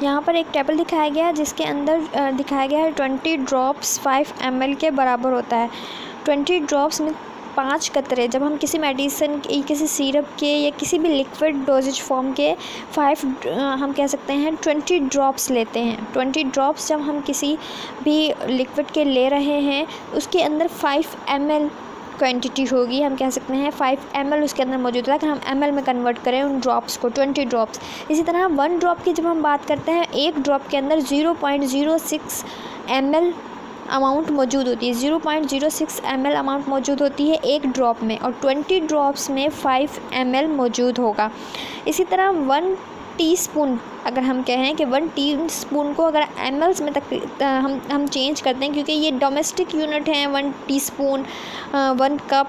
यहाँ पर एक टेबल दिखाया गया है जिसके अंदर दिखाया गया है 20 ड्रॉप्स 5 ml के बराबर होता है। 20 ड्रॉप्स में 5 कतरे, जब हम किसी मेडिसिन किसी सिरप के या किसी भी लिक्विड डोजेज फॉर्म के 5 हम कह सकते हैं 20 ड्रॉप्स लेते हैं। 20 ड्रॉप्स जब हम किसी भी लिक्विड के ले रहे हैं उसके अंदर 5 ml क्वांटिटी होगी, हम कह सकते हैं 5 ml उसके अंदर मौजूद है। अगर हम ml में कन्वर्ट करें उन ड्रॉप्स को 20 ड्रॉप्स। इसी तरह 1 ड्रॉप की जब हम बात करते हैं, एक ड्रॉप के अंदर 0.06 ml अमाउंट मौजूद होती है। 0.06 ml अमाउंट मौजूद होती है एक ड्रॉप में, और 20 ड्रॉप्स में 5 ml मौजूद होगा। इसी तरह 1 टीस्पून, अगर हम कहें कि 1 टीस्पून को अगर mls में तक हम चेंज करते हैं, क्योंकि ये डोमेस्टिक यूनिट हैं। 1 टीस्पून, 1 कप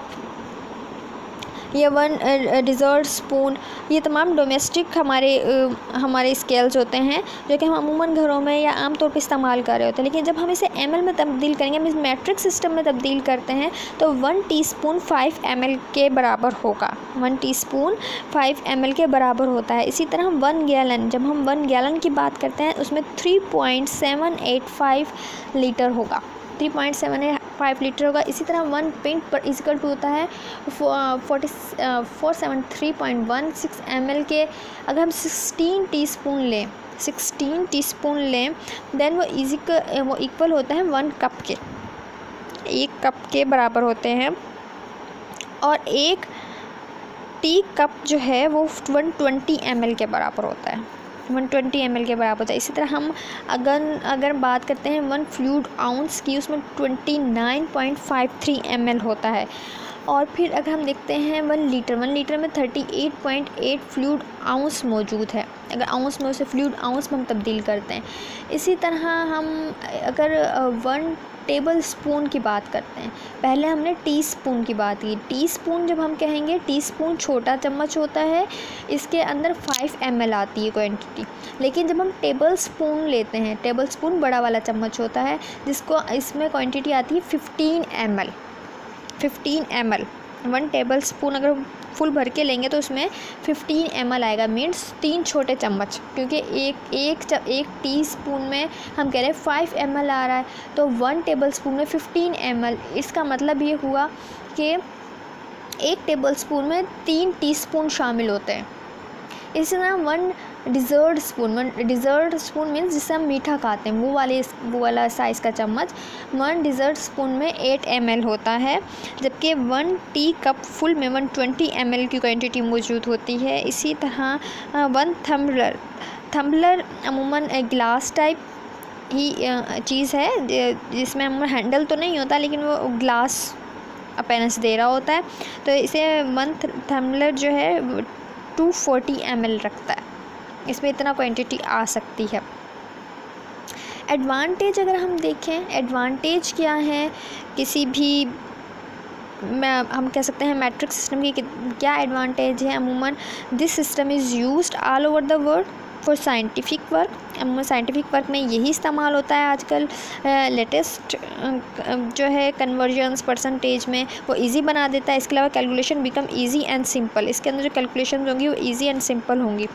या 1 डिज़र्ट स्पून, ये तमाम डोमेस्टिक हमारे स्केल्स होते हैं जो कि हम अमूमन घरों में या आम तौर पे इस्तेमाल कर रहे होते हैं। लेकिन जब हम इसे ml में तब्दील करेंगे, हम इस मैट्रिक सिस्टम में तब्दील करते हैं, तो 1 टीस्पून 5 ml के बराबर होगा। 1 टीस्पून 5 ml के बराबर होता है। इसी तरह 1 गैलन, जब हम 1 गैलन की बात करते हैं उसमें 3.785 लीटर होगा। 3.785 लीटर होगा। इसी तरह 1 पिंट पर इक्वल टू होता है 473.16 ml के। अगर हम 16 टीस्पून लें देन वो इक्वल होता है 1 कप के, 1 कप के बराबर होते हैं। और 1 टी कप जो है वो 120 ml के बराबर होता है, 120 ml के बराबर होता है। इसी तरह हम अगर बात करते हैं 1 फ्लूइड आउंस की, उसमें 29.53 ml होता है। और फिर अगर हम देखते हैं 1 लीटर में 38.8 फ्लूइड आउंस मौजूद है। अगर आउंस में उसे फ्लूइड आउंस में हम तब्दील करते हैं। इसी तरह हम अगर 1 टेबल स्पून की बात करते हैं, पहले हमने टीस्पून की बात की। टीस्पून जब हम कहेंगे, टीस्पून छोटा चम्मच होता है, इसके अंदर 5 ml आती है क्वांटिटी। लेकिन जब हम टेबल स्पून लेते हैं, टेबल स्पून बड़ा वाला चम्मच होता है जिसको इसमें क्वांटिटी आती है 15 ml। 1 टेबल स्पून अगर फुल भर के लेंगे तो उसमें 15 ml आएगा, मीन्स 3 छोटे चम्मच। क्योंकि एक टीस्पून में हम कह रहे हैं 5 ml आ रहा है, तो 1 टेबल स्पून में 15 ml। इसका मतलब ये हुआ कि 1 टेबल स्पून में 3 टीस्पून शामिल होते हैं। इसी तरह 1 डिज़र्ट स्पून मीन्स जिससे हम मीठा खाते हैं, वो वाला साइज़ का चम्मच। 1 डिज़र्ट स्पून में 8 ml होता है, जबकि 1 टी कप फुल में 120 ml की क्वांटिटी मौजूद होती है। इसी तरह 1 थम्बलर अमूमन ग्लास टाइप ही चीज़ है जिसमें अमूमन हैंडल तो नहीं होता, लेकिन वो ग्लास अपैरेंस दे रहा होता है। तो इसे 1 थम्बलर जो है 240 ml रखता है, इसमें इतना क्वांटिटी आ सकती है। एडवांटेज अगर हम देखें, एडवांटेज क्या है किसी भी हम कह सकते हैं मैट्रिक सिस्टम की क्या एडवांटेज है। अमूमन this system is used all over the world for scientific work. अमूमन साइंटिफिक वर्क में यही इस्तेमाल होता है आजकल। लेटेस्ट जो है कन्वर्जन्स परसेंटेज में वो इजी बना देता है। इसके अलावा calculation become easy and simple, इसके अंदर जो कैलकुलेशन होंगी वो इजी एंड सिंपल होंगी।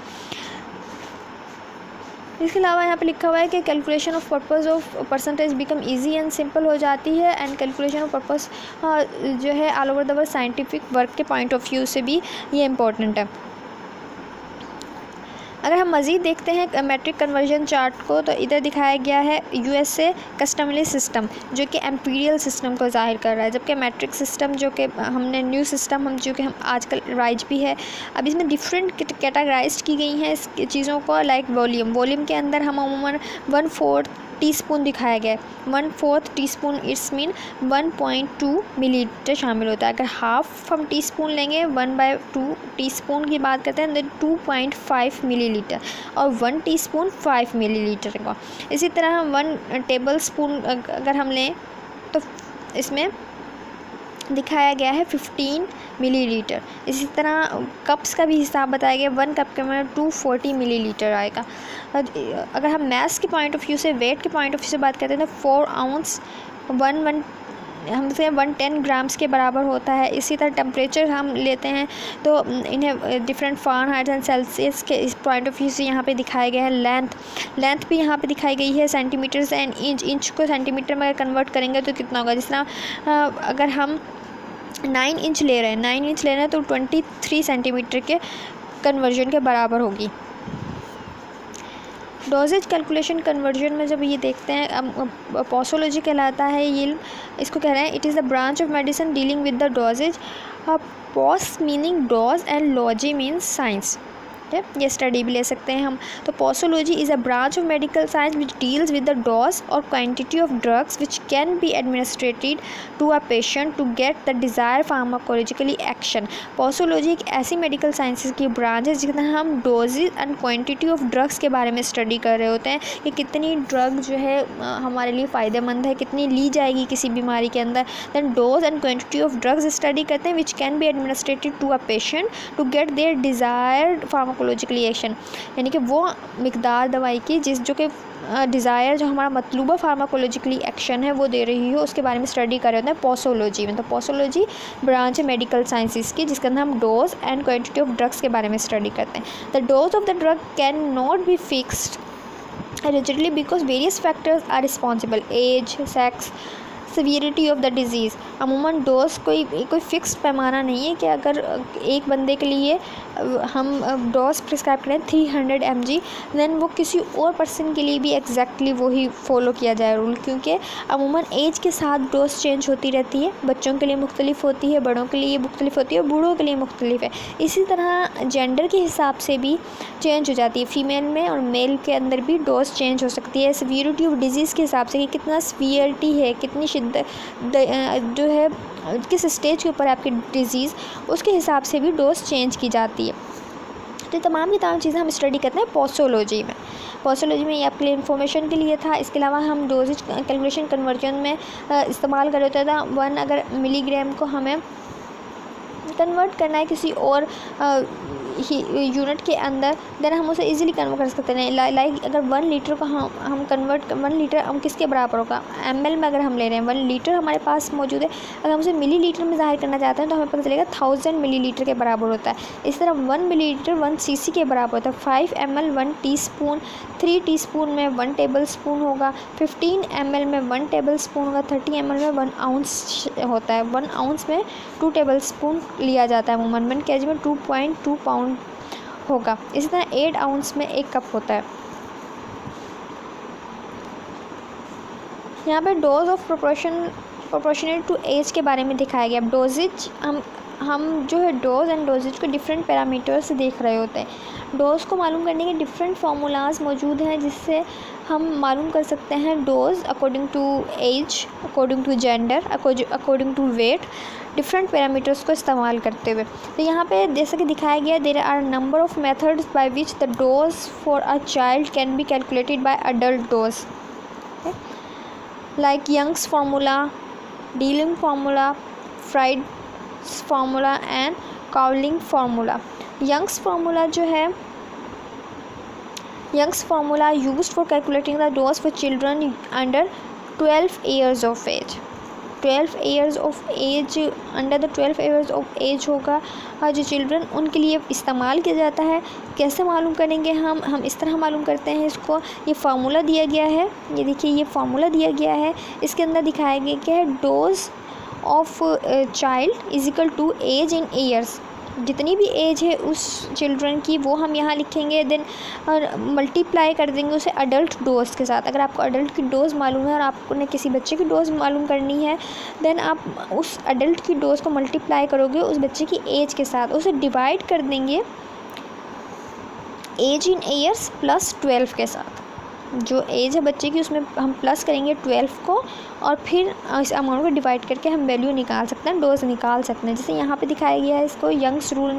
इसके अलावा यहाँ पे लिखा हुआ है कि calculation of purpose of percentage become easy and simple हो जाती है, एंड कैलकुलेशन ऑफ पर्पस जो है all over the world scientific work के पॉइंट ऑफ व्यू से भी ये इम्पोर्टेंट है। अगर हम मज़ीद देखते हैं मैट्रिक कन्वर्जन चार्ट को, तो इधर दिखाया गया है यूएसए कस्टमली सिस्टम जो कि एम्पीरियल सिस्टम को ज़ाहिर कर रहा है, जबकि मैट्रिक सिस्टम जो कि हमने न्यू सिस्टम जो कि हम आजकल राइज भी है। अब इसमें डिफरेंट कैटेगराइज की गई हैं इस चीज़ों को। लाइक वॉल्यूम के अंदर हम अमूमन 1/4 टीस्पून दिखाया गया है। 1/4 टीस्पून इट्स मीन 1.2 मिलीलीटर शामिल होता है। अगर हाफ हम टीस्पून लेंगे 1/2 टीस्पून की बात करते हैं तो 2.5 मिलीलीटर, और 1 टीस्पून 5 मिलीलीटर का। इसी तरह 1 टेबल स्पून अगर हम लें तो इसमें दिखाया गया है 15 मिलीलीटर। इसी तरह कप्स का भी हिसाब बताया गया, 1 कप के में 240 मिलीलीटर आएगा। अगर हम मैथ्स के पॉइंट ऑफ व्यू से, वेट के पॉइंट ऑफ व्यू से बात करते हैं तो 4 आउंस 1 हम से 110 ग्राम्स के बराबर होता है। इसी तरह टेम्परेचर हम लेते हैं तो इन्हें डिफरेंट फ़ारेनहाइट एंड सेल्सियस के इस पॉइंट ऑफ व्यू से यहाँ पे दिखाया गया है। लेंथ भी यहाँ पे दिखाई गई है सेंटीमीटर्स एंड इंच को सेंटीमीटर में अगर कन्वर्ट करेंगे तो कितना होगा। जिस तरह अगर हम 9 इंच ले रहे हैं तो 23 सेंटीमीटर के कन्वर्जन के बराबर होगी। डोजेज कैलकुलेशन कन्वर्जन में जब ये देखते हैं पोसोलॉजी कहलाता है ये, इसको कह रहे हैं it is the branch of medicine dealing with the doses. Pos meaning dose and logy means science. ये स्टडी भी ले सकते हैं हम। तो posology is a branch of medical science which deals with the dose और quantity of drugs which can be administered to a patient to get the desire pharmacologically action. Posology एक ऐसी मेडिकल साइंसेज की branch है जिसमें हम doses and quantity of drugs के बारे में स्टडी कर रहे होते हैं कि कितनी ड्रग जो है हमारे लिए फ़ायदेमंद है, कितनी ली जाएगी किसी बीमारी के अंदर। Then dose and quantity of drugs study करते हैं which can be administered to a patient to get their desired pharmacologically action, यानी कि वो मिकदार दवाई की जो कि डिज़ायर जो हमारा मतलूबा फार्माकोलॉजिकली एक्शन है वो दे रही हो, उसके बारे में स्टडी कर रहे होते हैं पोसोलॉजी में। तो पोसोलॉजी ब्रांच है मेडिकल साइंसेज की जिसके अंदर हम dose and quantity of drugs के बारे में स्टडी करते हैं। The dose of the drug can not be fixed rigidly because various factors are responsible, age, sex, severity of the disease. अमूमन डोज कोई फ़िक्स्ड पैमाना नहीं है कि अगर एक बंदे के लिए हम डोज प्रिस्क्राइब करें 300 mg दैन वो किसी और पर्सन के लिए भी एग्जैक्टली वही फॉलो किया जाए रूल, क्योंकि अमूमन एज के साथ डोज चेंज होती रहती है। बच्चों के लिए मुख्तलिफ होती है, बड़ों के लिए मुख्तलिफ होती है, बूढ़ों के लिए मुख्तलिफ है। इसी तरह जेंडर के हिसाब से भी चेंज हो जाती है, फ़ीमेल में और मेल के अंदर भी डोज चेंज हो सकती है। सीवियरिटी ऑफ डिज़ीज़ के हिसाब से कि कितना सीवियरिटी है, कितनी जो है किस स्टेज के ऊपर है आपकी डिज़ीज़, उसके हिसाब से भी डोज चेंज की जाती है। तो तमाम की तमाम चीज़ें हम स्टडी करते हैं पोसोलॉजी में। पोसोलॉजी में ये आपके लिए इन्फॉर्मेशन के लिए था। इसके अलावा हम डोजेज कैलकुलेशन कन्वर्जन में इस्तेमाल कर होता था 1 अगर मिलीग्राम को हमें कन्वर्ट करना है किसी और यूनिट के अंदर, देन हम उसे इजीली कन्वर्ट कर सकते हैं। लाइक अगर 1 लीटर को हम कन्वर्ट 1 लीटर हम किसके बराबर होगा, ml में अगर हम ले रहे हैं 1 लीटर हमारे पास मौजूद है, अगर हम उसे मिलीलीटर में ज़ाहिर करना चाहते हैं तो हमें पता चलेगा 1000 मिलीलीटर के बराबर होता है। इस तरह 1 मिलीलीटर 1 cc के बराबर होता है। 5 ml 1 टीस्पून, 3 टीस्पून में 1 टेबल स्पून होगा, 15 ml में 1 टेबल स्पून होगा, 30 ml में 1 आउंस होता है। 1 आउंस में 2 टेबल स्पून लिया जाता है। अमूमन 1 kg में 2.2 पाउंड होगा। इसी तरह 8 आउंस में 1 कप होता है। यहाँ पे dose of proportional to age के बारे में दिखाया गया। डोजेज हम जो है डोज एंड डोजेज को डिफरेंट पैरामीटर्स से देख रहे होते हैं। डोज को मालूम करने के डिफरेंट फार्मूलाज मौजूद हैं जिससे हम मालूम कर सकते हैं dose according to age, according to gender, according to weight, different parameters को इस्तेमाल करते हुए। तो यहाँ पे जैसे कि दिखाया गया there are number of methods by which the dose for a child can be calculated by adult dose, like Young's formula, Dilling formula, Fried formula and Cowling formula. Young's formula जो है Young's formula used for calculating the dose for children under 12 years of age। 12 years of age, under the 12 years of age होगा जो children उनके लिए इस्तेमाल किया जाता है। कैसे मालूम करेंगे हम इस तरह मालूम करते हैं इसको। ये फार्मूला दिया गया है, ये देखिए ये फार्मूला दिया गया है, इसके अंदर दिखाया गया क्या है, dose of child is equal to age in years. जितनी भी एज है उस चिल्ड्रन की वो हम यहाँ लिखेंगे, देन और मल्टीप्लाई कर देंगे उसे अडल्ट डोज के साथ। अगर आपको अडल्ट की डोज़ मालूम है और आपने किसी बच्चे की डोज़ मालूम करनी है, देन आप उस अडल्ट की डोज़ को मल्टीप्लाई करोगे उस बच्चे की एज के साथ, उसे डिवाइड कर देंगे एज इन ईयर्स प्लस 12 के साथ। जो एज है बच्चे की उसमें हम प्लस करेंगे 12 को और फिर इस अमाउंट को डिवाइड करके हम वैल्यू निकाल सकते हैं, डोज निकाल सकते हैं। जैसे यहाँ पे दिखाया गया है इसको यंग्स रूल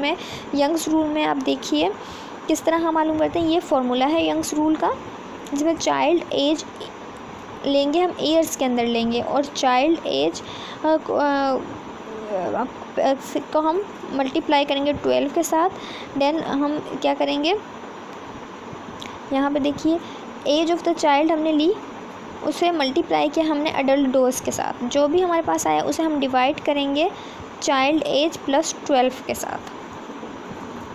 में आप देखिए किस तरह हम मालूम करते हैं। ये फार्मूला है यंग्स रूल का, जिसमें चाइल्ड एज लेंगे हम ईयर्स के अंदर लेंगे और चाइल्ड एज को हम मल्टीप्लाई करेंगे 12 के साथ। देन हम क्या करेंगे, यहाँ पे देखिए एज ऑफ द चाइल्ड हमने ली उसे मल्टीप्लाई किया हमने अडल्ट डोज के साथ, जो भी हमारे पास आया उसे हम डिवाइड करेंगे चाइल्ड एज प्लस 12 के साथ।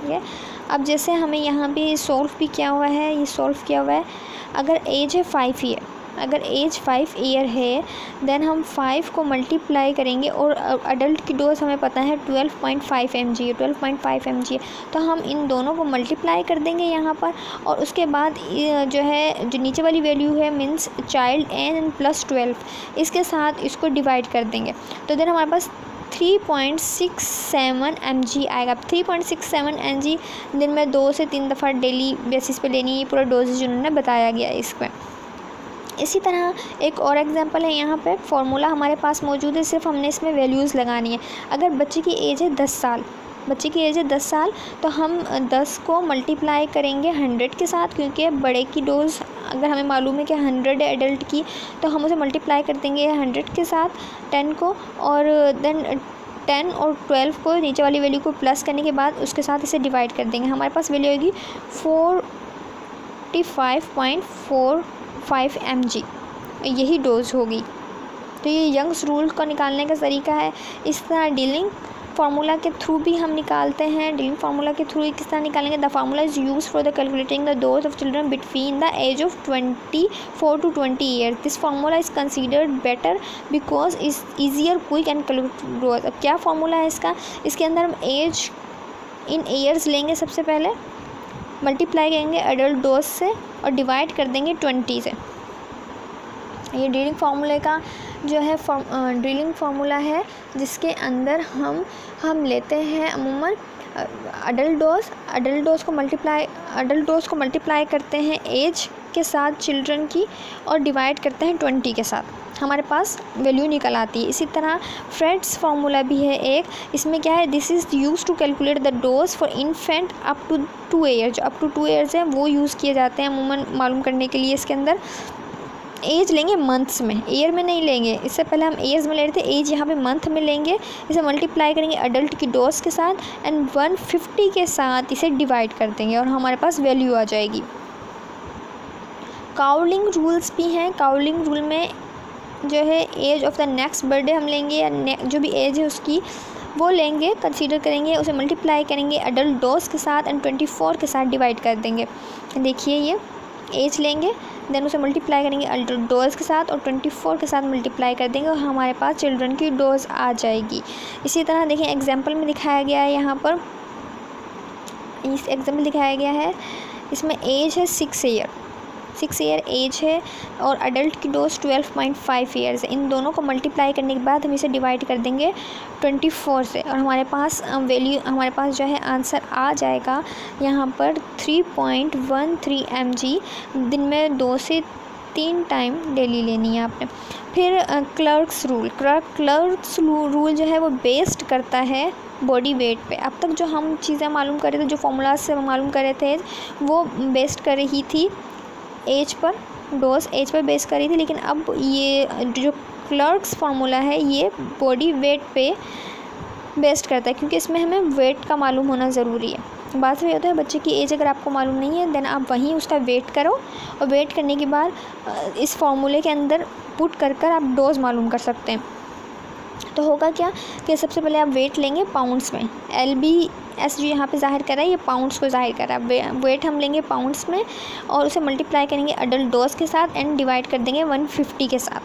ठीक है, अब जैसे हमें यहाँ पे सॉल्व भी किया हुआ है, ये सॉल्व किया हुआ है। अगर एज है 5 ईयर, अगर एज 5 ईयर है देन हम 5 को मल्टीप्लाई करेंगे और अडल्ट की डोज हमें पता है 12.5 mg है, 12.5 mg है, तो हम इन दोनों को मल्टीप्लाई कर देंगे यहाँ पर। और उसके बाद जो है जो नीचे वाली वैल्यू है मीन्स चाइल्ड एन प्लस 12, इसके साथ इसको डिवाइड कर देंगे, तो देन हमारे पास 3.67 mg आएगा। 3.67 mg दिन में 2 से 3 दफ़ा डेली बेसिस पे लेनी है, पूरा डोजेज उन्होंने बताया गया है इसमें। इसी तरह एक और एग्जांपल है, यहाँ पे फॉर्मूला हमारे पास मौजूद है, सिर्फ हमने इसमें वैल्यूज़ लगानी है। अगर बच्चे की एज है 10 साल, बच्चे की एज है 10 साल, तो हम 10 को मल्टीप्लाई करेंगे 100 के साथ, क्योंकि बड़े की डोज़ अगर हमें मालूम है कि 100 है एडल्ट की, तो हम उसे मल्टीप्लाई कर देंगे 100 के साथ 10 को, और देन 10 और 12 को नीचे वाली वैल्यू को प्लस करने के बाद उसके साथ इसे डिवाइड कर देंगे। हमारे पास वैल्यू होगी 45.45 mg, यही डोज होगी। तो ये यंग्स रूल को निकालने का तरीका है। इस तरह डीलिंग फार्मूला के थ्रू भी हम निकालते हैं। डीलिंग फार्मूला के थ्रू किस तरह निकालेंगे? The formula is use for the calculating the dose of children between the age of 24 to 20 year. This formula is considered better because is easier quick and calculate dose. अब क्या formula है इसका? इसके अंदर हम एज इन ईयर्स लेंगे, सबसे पहले मल्टीप्लाई करेंगे एडल्ट डोज से और डिवाइड कर देंगे 20 से। ये ड्रिलिंग फार्मूले का जो है ड्रिलिंग फार्मूला है, जिसके अंदर हम लेते हैं अमूमन अडल्ट डोज को मल्टीप्लाई करते हैं एज के साथ चिल्ड्रन की और डिवाइड करते हैं 20 के साथ, हमारे पास वैल्यू निकल आती है। इसी तरह फ्रेड्स फार्मूला भी है एक, इसमें क्या है? This is use to calculate the dose for infant up to 2 year. जो अप टू 2 ईयर्स है वो यूज़ किए जाते हैं अमूमन मालूम करने के लिए। इसके अंदर एज लेंगे मंथ्स में, ईयर में नहीं लेंगे। इससे पहले हम ईयर्स में ले रहे थे, एज यहाँ पे मंथ में लेंगे। इसे मल्टीप्लाई करेंगे अडल्ट की डोज के साथ एंड 150 के साथ इसे डिवाइड कर देंगे और हमारे पास वैल्यू आ जाएगी। काउलिंग रूल्स भी हैं। काउलिंग रूल में जो है age of the next birthday हम लेंगे, या जो भी एज है उसकी वो लेंगे, कंसीडर करेंगे, उसे मल्टीप्लाई करेंगे अडल्ट डोज के साथ एंड 24 के साथ डिवाइड कर देंगे। देखिए ये एज लेंगे, देन उसे मल्टीप्लाई करेंगे अडल्ट डोज के साथ और 24 के साथ मल्टीप्लाई कर देंगे और हमारे पास चिल्ड्रन की डोज आ जाएगी। इसी तरह देखिए एग्जांपल में दिखाया गया है, यहाँ पर इस एग्जांपल दिखाया गया है, इसमें एज है 6 ईयर एज है और अडल्ट की डोज 12.5 ईयर्स है। इन दोनों को मल्टीप्लाई करने के बाद हम इसे डिवाइड कर देंगे 24 से और हमारे पास जो है आंसर आ जाएगा यहाँ पर 3.13 mg। दिन में 2 से 3 टाइम डेली लेनी है आपने। फिर क्लर्क्स रूल जो है वो बेस्ड करता है बॉडी वेट पे। अब तक जो हम चीज़ें मालूम कर रहे थे, जो फॉर्मूलाज से मालूम कर रहे थे, वो बेस्ड कर रही थी as per, dose as per base करी थी, लेकिन अब ये जो क्लर्क्स फार्मूला है ये बॉडी वेट पे बेस्ड करता है, क्योंकि इसमें हमें वेट का मालूम होना ज़रूरी है। बात में होता है बच्चे की एज अगर आपको मालूम नहीं है देन आप वहीं उसका वेट करो और वेट करने के बाद इस फार्मूले के अंदर पुट कर आप डोज मालूम कर सकते हैं। तो होगा क्या कि सबसे पहले आप वेट लेंगे पाउंड्स में, LBS जो यहाँ पे ज़ाहिर कर रहा है ये पाउंड्स को ज़ाहिर कर रहा है। वेट हम लेंगे पाउंड्स में और उसे मल्टीप्लाई करेंगे अडल्ट डोज के साथ एंड डिवाइड कर देंगे 150 के साथ,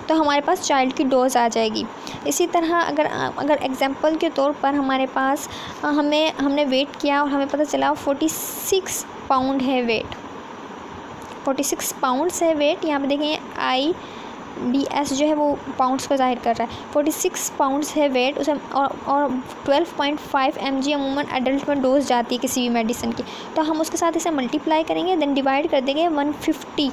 तो हमारे पास चाइल्ड की डोज आ जाएगी। इसी तरह अगर एग्जांपल के तौर पर हमारे पास हमने वेट किया और हमें पता चला 46 पाउंड है वेट, 46 पाउंड्स है वेट। यहाँ पे देखें IBS जो है वो पाउंड्स को ज़ाहिर कर रहा है। 46 पाउंड्स है वेट उसे और 12.5 mg अमूमन एडल्ट में डोज जाती है किसी भी मेडिसिन की, तो हम उसके साथ इसे मल्टीप्लाई करेंगे देन डिवाइड कर देंगे 150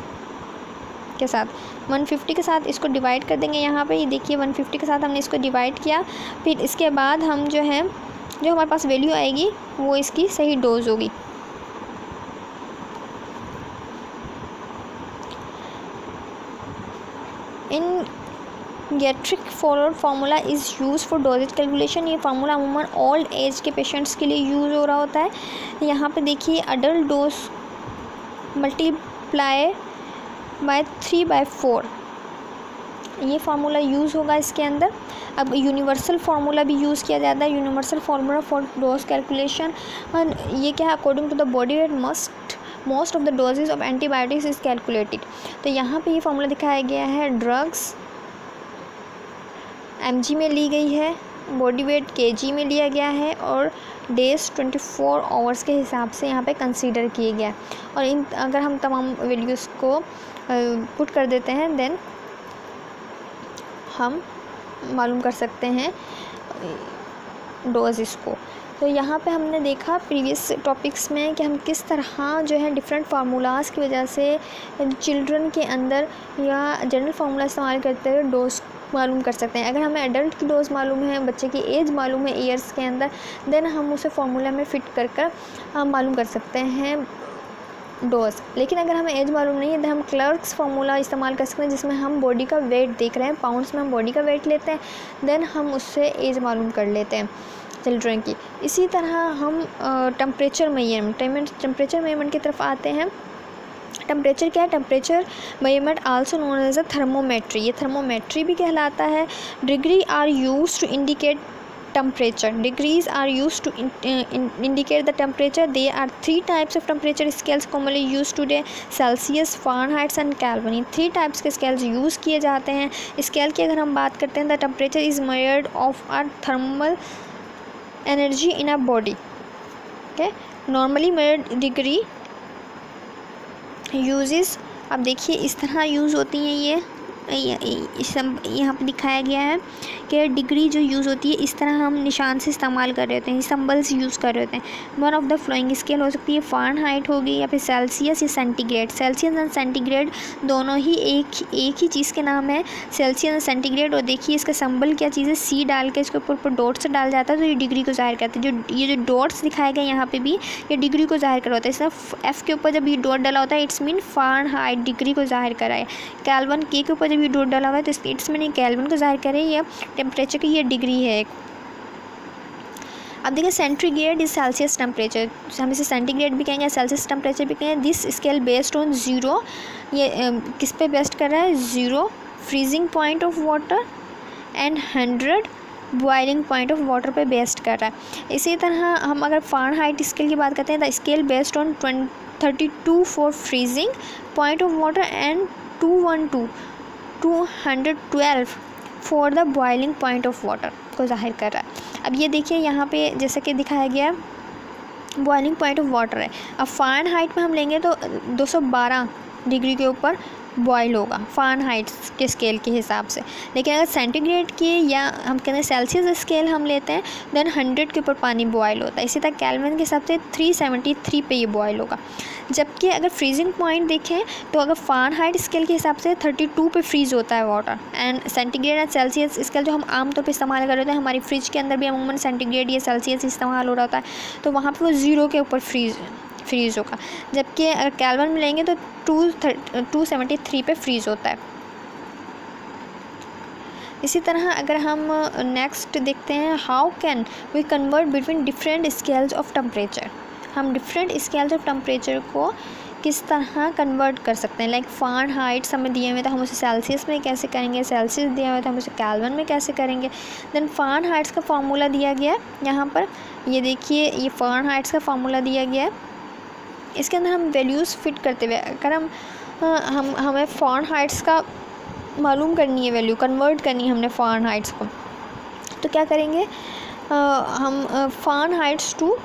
के साथ। 150 के साथ इसको डिवाइड कर देंगे। यहाँ पे ये देखिए 150 के साथ हमने इसको डिवाइड किया। फिर इसके बाद हम जो हमारे पास वैल्यू आएगी वो इसकी सही डोज होगी। In geriatric followed formula is use for doses calculation. ये फार्मूला अमूमन ओल्ड एज के पेशेंट्स के लिए यूज़ हो रहा होता है। यहाँ पे देखिए अडल्ट डोज मल्टीप्लाई बाय 3/4 ये फार्मूला यूज़ होगा इसके अंदर। अब यूनिवर्सल फार्मूला भी यूज़ किया जाता है, universal formula for dose calculation. ये क्या है, according to the body weight most of the doses of antibiotics is calculated. तो यहाँ पे ये फार्मूला दिखाया गया है, ड्रग्स mg में ली गई है, बॉडी वेट kg में लिया गया है, और डेज 24 आवर्स के हिसाब से यहाँ पे कंसीडर किए गया है। और इन अगर हम तमाम वैल्यूज़ को पुट कर देते हैं देन हम मालूम कर सकते हैं डोज इसको। तो यहाँ पे हमने देखा प्रीवियस टॉपिक्स में कि हम किस तरह जो है डिफरेंट फार्मूलाज़ की वजह से चिल्ड्रन के अंदर या जनरल फार्मूला इस्तेमाल करते हुए डोज मालूम कर सकते हैं। अगर हमें एडल्ट की डोज मालूम है, बच्चे की एज मालूम है ईयर्स के अंदर, देन हम उसे फार्मूला में फ़िट कर हम मालूम कर सकते हैं डोज। लेकिन अगर हमें एज मालूम नहीं है तो हम क्लर्क्स फार्मूला इस्तेमाल कर सकते हैं, जिसमें हम बॉडी का वेट देख रहे हैं, पाउंड्स में हम बॉडी का वेट लेते हैं, देन हम उससे एज मालूम कर लेते हैं चिल्ड्रन की। इसी तरह हम टेम्परेचर मेजरमेंट की तरफ आते हैं। टेम्परेचर क्या है, temperature measurement also known as a thermometry, ये थर्मोमेट्री भी कहलाता है। Degree are used to indicate temperature. Degrees are used to indicate the temperature. There are 3 types of temperature scales commonly used today: Celsius, Fahrenheit and Kelvin. ये 3 types के scales use किए जाते हैं। Scale की अगर हम बात करते हैं, the temperature is measured of our thermal energy in a body. Okay, normally measured degree uses, अब देखिए इस तरह यूज़ होती हैं ये यहाँ पर दिखाया गया है कि डिग्री जो यूज़ होती है इस तरह हम निशान से इस्तेमाल कर रहे होते हैं, सिंबल्स यूज़ कर रहे होते हैं। One of the flowing scale हो सकती है फ़ारेनहाइट होगी, या फिर सेल्सियस या सेंटीग्रेड। सेल्सियस एंड सेंटीग्रेड दोनों ही एक ही चीज़ के नाम है, सेल्सियस एंड सेंटीग्रेड। और देखिए इसका सिंबल क्या चीज़ है, सी डाल के इसके ऊपर डॉट्स डाल जाता है तो ये डिग्री को ज़ाहिर करता है। जो डॉट्स दिखाए गए यहाँ पर भी ये डिग्री को ज़ाहिर कर होता है। इसमें एफ़ के ऊपर जब ये डॉट डाला होता है इट्स मीन फ़ारेनहाइट, डिग्री को ज़ाहिर कराए। केल्विन के ऊपर जब ये डॉट डाला हुआ है तो इट्स मीन केल्विन को ज़ाहिर करे, या टेम्परेचर की ये डिग्री है एक। अब देखिए सेंटीग्रेड इज सेल्सियस टेम्परेचर, हम इसे सेंटीग्रेड भी कहेंगे, सेल्सियस टेम्परेचर भी कहेंगे। दिस स्केल बेस्ड ऑन 0, ये किस पे बेस्ड कर रहा है, 0 freezing point of water and 100 boiling point of water पे बेस्ड कर रहा है। इसी तरह हम अगर फ़ारेनहाइट स्केल की बात करते हैं, the scale based on 32 for freezing point of water and 212 for the boiling point of water को ज़ाहिर कर रहा है। अब ये देखिए यहाँ पे जैसे कि दिखाया गया बॉइलिंग पॉइंट ऑफ वाटर है। अब फ़ारेनहाइट में हम लेंगे तो 212 डिग्री के ऊपर बॉयल होगा फ़ारेनहाइट के स्केल के हिसाब से। लेकिन अगर सेंटीग्रेड की या हम कहते हैं सेल्सियस स्केल हम लेते हैं देन 100 के ऊपर पानी बॉयल होता है। इसी तरह केल्विन के हिसाब से 373 पे ये बॉयल होगा। जबकि अगर फ्रीजिंग पॉइंट देखें तो अगर फ़ारेनहाइट स्केल के हिसाब से 32 पे फ्रीज़ होता है water, and centigrade and Celsius scale जो हम आमतौर पे इस्तेमाल कर रहे होते हैं, हमारी फ्रिज के अंदर भी अमूमन सेंटीग्रेड या सेल्सियस इस्तेमाल हो रहा होता है, तो वहाँ पर वो 0 के ऊपर फ्रीज़ होगा। जबकि अगर केल्विन में लेंगे तो 273 पे फ्रीज़ होता है। इसी तरह अगर हम नेक्स्ट देखते हैं, how can we convert between different scales of temperature, हम डिफरेंट स्केल्स ऑफ टेम्परेचर को किस तरह कन्वर्ट कर सकते हैं। लाइक फ़ारेनहाइट हमें दिए हुए तो हम उसे सेल्सियस में कैसे करेंगे, सेल्सियस दिया हुआ तो हम उसे केल्विन में कैसे करेंगे। देन फ़ारेनहाइट का फार्मूला दिया गया है यहाँ पर, ये देखिए ये फ़ारेनहाइट का फार्मूला दिया गया है। इसके अंदर हम वैल्यूज़ फिट करते हुए अगर हमें फ़ारेनहाइट का मालूम करनी है, वैल्यू कन्वर्ट करनी है हमने फ़ारेनहाइट को, तो क्या करेंगे, हम फ़ारेनहाइट टू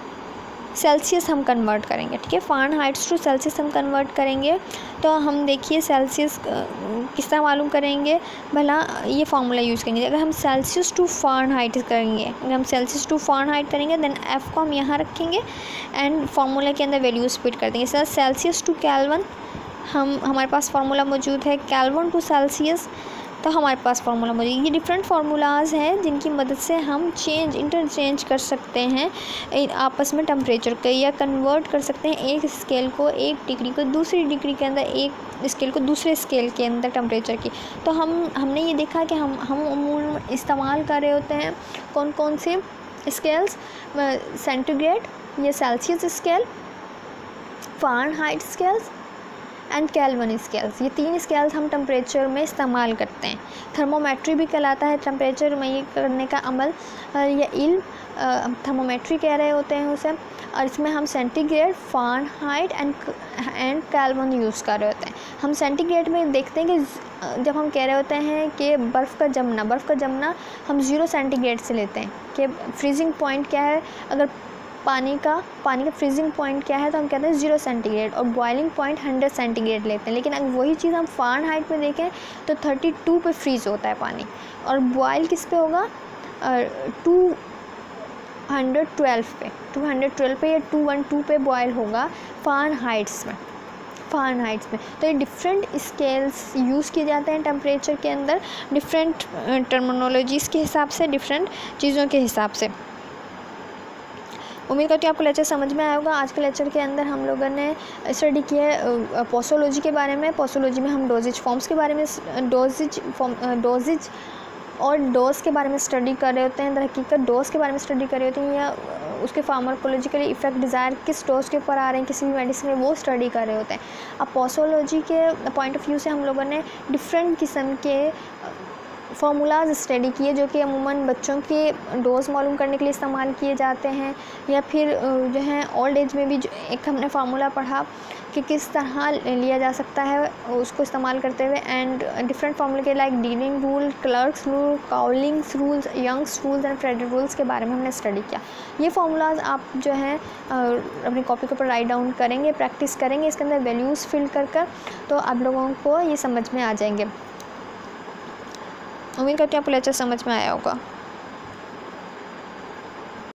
सेल्सियस हम कन्वर्ट करेंगे। ठीक है, फ़ारेनहाइट टू सेल्सियस हम कन्वर्ट करेंगे तो हम देखिए सेल्सियस किस तरह मालूम करेंगे, भला ये फार्मूला यूज़ करेंगे। अगर हम सेल्सियस टू फ़ारेनहाइट करेंगे, अगर हम सेल्सियस टू फ़ारेनहाइट करेंगे देन एफ़ को हम यहाँ रखेंगे एंड फार्मूला के अंदर वैल्यूज़ फिट कर देंगे। सर सेल्सियस टू केल्विन हमारे पास फार्मूला मौजूद है, केल्विन टू सेल्सियस तो हमारे पास फार्मूला मौजूद है। ये डिफरेंट फार्मूलाज हैं जिनकी मदद से हम इंटरचेंज कर सकते हैं आपस में टेम्परेचर के, या कन्वर्ट कर सकते हैं एक स्केल को, एक डिग्री को दूसरी डिग्री के अंदर, एक स्केल को दूसरे स्केल के अंदर टेम्परेचर की। तो हमने ये देखा कि हम इस्तेमाल कर रहे होते हैं कौन कौन से स्केल्स, सेंटीग्रेड या Celsius scale, Fahrenheit scales and kelvin scales. ये 3 स्केल्स हम टेम्परेचर में इस्तेमाल करते हैं। थर्मोमेट्री भी कहलाता है टेम्परेचर में ये करने का अमल, या इल्म, थर्मोमेट्री कह रहे होते हैं उसे। और इसमें हम centigrade, Fahrenheit and kelvin use कर रहे होते हैं। हम सेंटीग्रेड में देखते हैं कि जब हम कह रहे होते हैं कि बर्फ़ का जमना हम 0 सेंटीग्रेड से लेते हैं कि फ्रीजिंग पॉइंट क्या है। अगर पानी का फ्रीजिंग पॉइंट क्या है तो हम कहते हैं 0 सेंटीग्रेड, और बॉइलिंग पॉइंट 100 सेंटीग्रेड लेते हैं। लेकिन अगर वही चीज़ हम फ़ारेनहाइट में देखें तो 32 पे फ्रीज़ होता है पानी, और बॉयल किस पे होगा, 212 पे या 212 पे बॉयल होगा फ़ारेनहाइट्स में। तो ये डिफरेंट स्केल्स यूज़ किए जाते हैं टेम्परेचर के अंदर, डिफरेंट टर्मिनोलॉजीज़ के हिसाब से, डिफरेंट चीज़ों के हिसाब से। उम्मीद करती हूँ आपको लेक्चर समझ में आया होगा। आज के लेक्चर के अंदर हम लोगों ने स्टडी किया है पोसोलॉजी के बारे में। पोसोलॉजी में हम डोजेज फॉर्म्स के बारे में, डोजेज और डोज के बारे में स्टडी कर रहे होते हैं। दरहकीकत डोज के बारे में स्टडी कर रहे होते हैं, या उसके फार्माकोलॉजिकली इफ़ेक्ट डिज़ायर किस डोज के ऊपर आ रहे हैं किसी भी मेडिसिन में, वो स्टडी कर रहे होते हैं। अब पोसोलॉजी के पॉइंट ऑफ व्यू से हम लोगों ने डिफरेंट किस्म के फार्मूलाज स्टडी किए जो कि अमूमन बच्चों के डोज मालूम करने के लिए इस्तेमाल किए जाते हैं, या फिर जो है ओल्ड एज में भी एक हमने फार्मूला पढ़ा कि किस तरह लिया जा सकता है उसको इस्तेमाल करते हुए। एंड डिफरेंट फार्मूले के like Dilling rule, Clark's rule, Cowling's rules, Young's rules and Frederick rules के बारे में हमने स्टडी किया। ये फार्मूलाज आप जो है अपनी कॉपी के ऊपर राइट डाउन करेंगे, प्रैक्टिस करेंगे, इसके अंदर वैल्यूज़ फिल कर तो आप लोगों को ये समझ में आ जाएंगे। उम्मीद करती हूँ आपको लेक्चर समझ में आया होगा।